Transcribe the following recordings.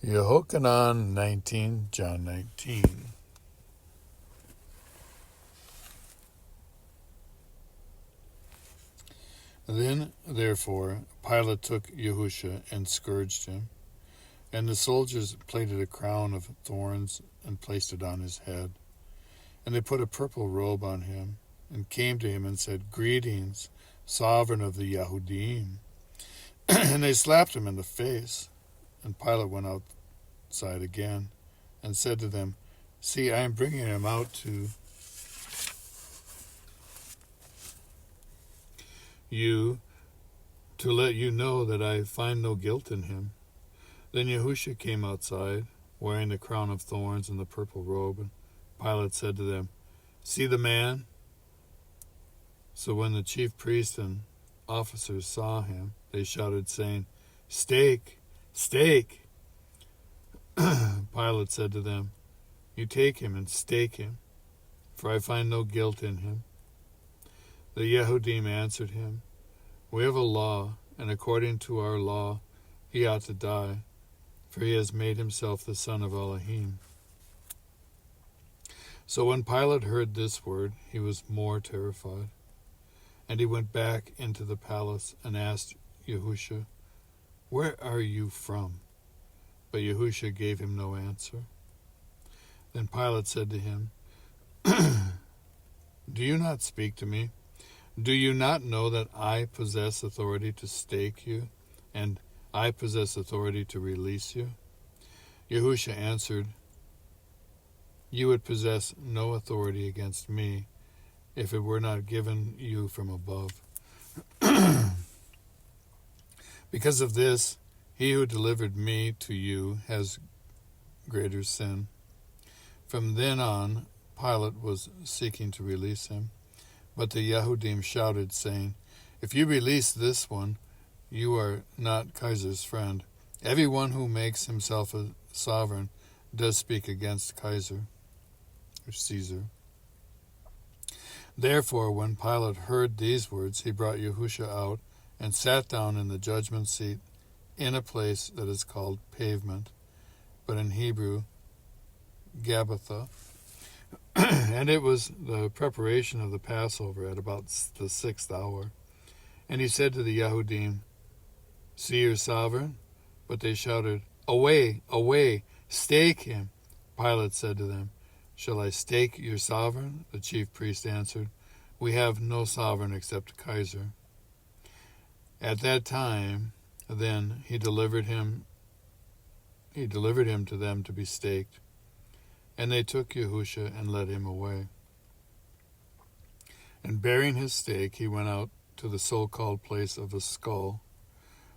Yehochanan 19, John 19. Then, therefore, Pilate took Yahusha and scourged him, and the soldiers plaited a crown of thorns and placed it on his head. And they put a purple robe on him, and came to him and said, "Greetings, sovereign of the Yahudim." And they slapped him in the face. And Pilate went outside again, and said to them, "See, I am bringing him out to you to let you know that I find no guilt in him." Then Yahusha came outside, wearing the crown of thorns and the purple robe, and Pilate said to them, "See the man?" So when the chief priests and officers saw him, they shouted, saying, "Stake! Stake!" Pilate said to them, "You take him and stake him, for I find no guilt in him." The Yehudim answered him, "We have a law, and according to our law he ought to die, for he has made himself the son of Elohim." So when Pilate heard this word, he was more terrified. And he went back into the palace and asked Yahusha, "Where are you from?" But Yahusha gave him no answer. Then Pilate said to him, "Do you not speak to me? Do you not know that I possess authority to stake you, and I possess authority to release you?" Yahusha answered, "You would possess no authority against me if it were not given you from above." Because of this, he who delivered me to you has greater sin. From then on, Pilate was seeking to release him, but the Yahudim shouted, saying, "If you release this one, you are not Caesar's friend. Everyone who makes himself a sovereign does speak against Caesar." Therefore, when Pilate heard these words, he brought Yahusha out and sat down in the judgment seat in a place that is called Pavement, but in Hebrew, Gabbatha. And it was the preparation of the Passover at about the 6th hour. And he said to the Yahudim, "See your sovereign?" But they shouted, "Away, away, stake him." Pilate said to them, "Shall I stake your sovereign?" The chief priest answered, "We have no sovereign except Caesar." At that time, then, he delivered him to them to be staked. And they took Yahusha and led him away. And bearing his stake, he went out to the so-called place of a skull,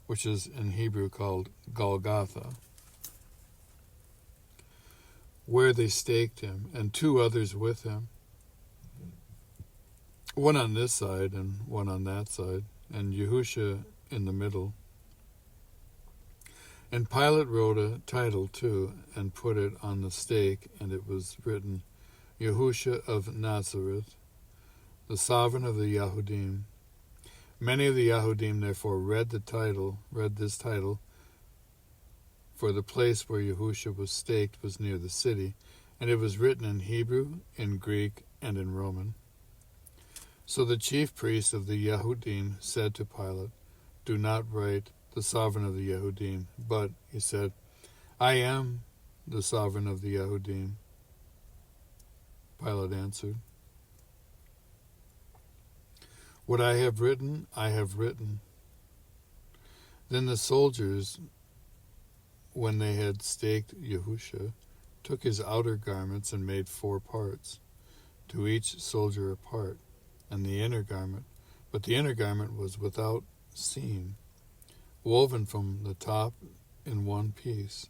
which is in Hebrew called Golgotha, where they staked him, and 2 others with him, one on this side and one on that side, and Yahusha in the middle. And Pilate wrote a title too, and put it on the stake, and it was written, "Yahusha of Nazareth, the sovereign of the Yahudim." Many of the Yahudim therefore read this title, for the place where Yahusha was staked was near the city, and it was written in Hebrew, in Greek, and in Roman. So the chief priests of the Yahudim said to Pilate, "Do not write the sovereign of the Yahudim," but, he said, "I am the sovereign of the Yahudim." Pilate answered, "What I have written, I have written." Then the soldiers, when they had staked Yahusha, took his outer garments and made 4 parts, to each soldier a part, and the inner garment, but the inner garment was without seam, woven from the top in one piece.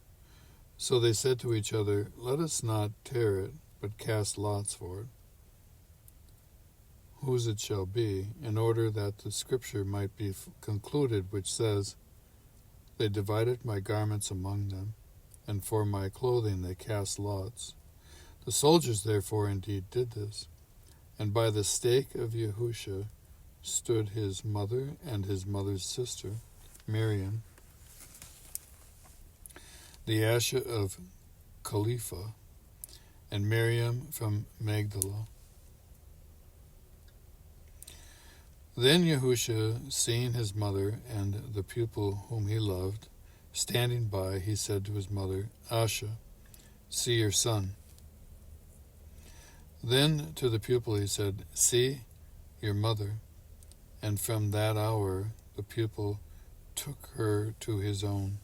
So they said to each other, "Let us not tear it, but cast lots for it, whose it shall be, in order that the scripture might be concluded, which says, 'They divided my garments among them, and for my clothing they cast lots.' The soldiers therefore indeed did this, and by the stake of Yahusha stood his mother and his mother's sister, Miriam. the Asha of Khalifa, and Miriam from Magdala. Then Yahusha, seeing his mother and the pupil whom he loved, standing by, he said to his mother, Asha, see your son. Then to the pupil he said, see your mother. And from that hour the pupil took her to his own.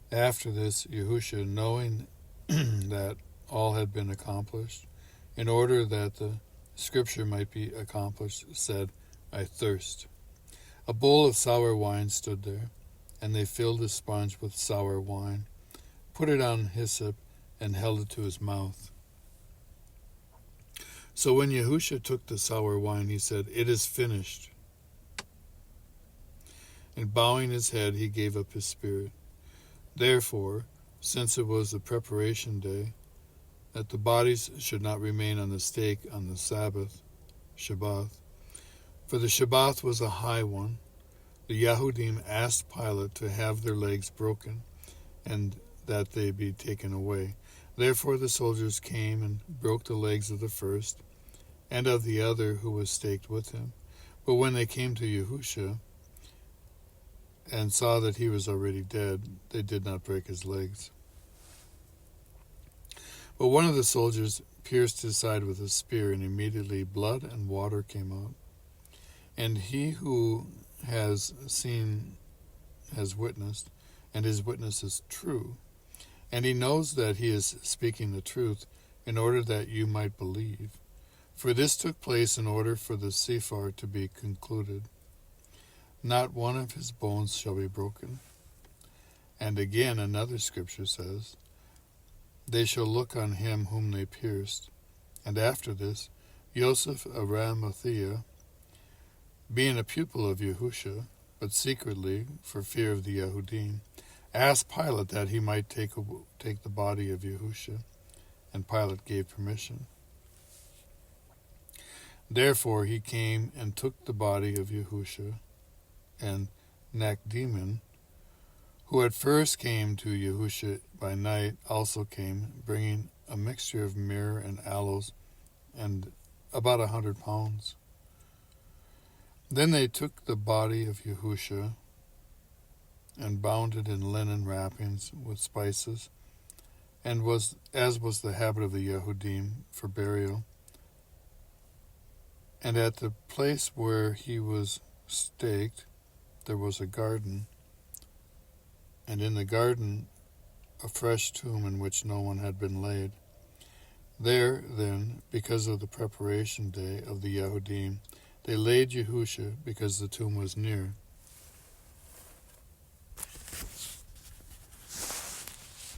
After this, Yahusha, knowing that all had been accomplished, in order that the scripture might be accomplished, said, I thirst. A bowl of sour wine stood there, and they filled a sponge with sour wine, put it on hyssop, and held it to his mouth. So when Yahusha took the sour wine, he said, it is finished. And bowing his head, he gave up his spirit. Therefore, since it was the preparation day, that the bodies should not remain on the stake on the Sabbath, Shabbath, for the Shabbath was a high one, the Yahudim asked Pilate to have their legs broken, and that they be taken away. Therefore the soldiers came and broke the legs of the first, and of the other who was staked with him. But when they came to Yahusha, and saw that he was already dead, they did not break his legs. But one of the soldiers pierced his side with a spear, and immediately blood and water came out. And he who has seen has witnessed, and his witness is true. And he knows that he is speaking the truth, in order that you might believe. For this took place in order for the Sephar to be concluded. Not one of his bones shall be broken. And again another scripture says, they shall look on him whom they pierced. And after this, Joseph of Arimathea, being a pupil of Yahusha, but secretly, for fear of the Yahudim, asked Pilate that he might take the body of Yahusha, and Pilate gave permission. Therefore he came and took the body of Yahusha, and Nakdeman, who at first came to Yahusha by night, also came, bringing a mixture of myrrh and aloes, and about 100 pounds. Then they took the body of Yahusha, and bound it in linen wrappings with spices, and as was the habit of the Yahudim, for burial. And at the place where he was staked, there was a garden, and in the garden a fresh tomb in which no one had been laid. There, then, because of the preparation day of the Yahudim, they laid Yahusha, because the tomb was near.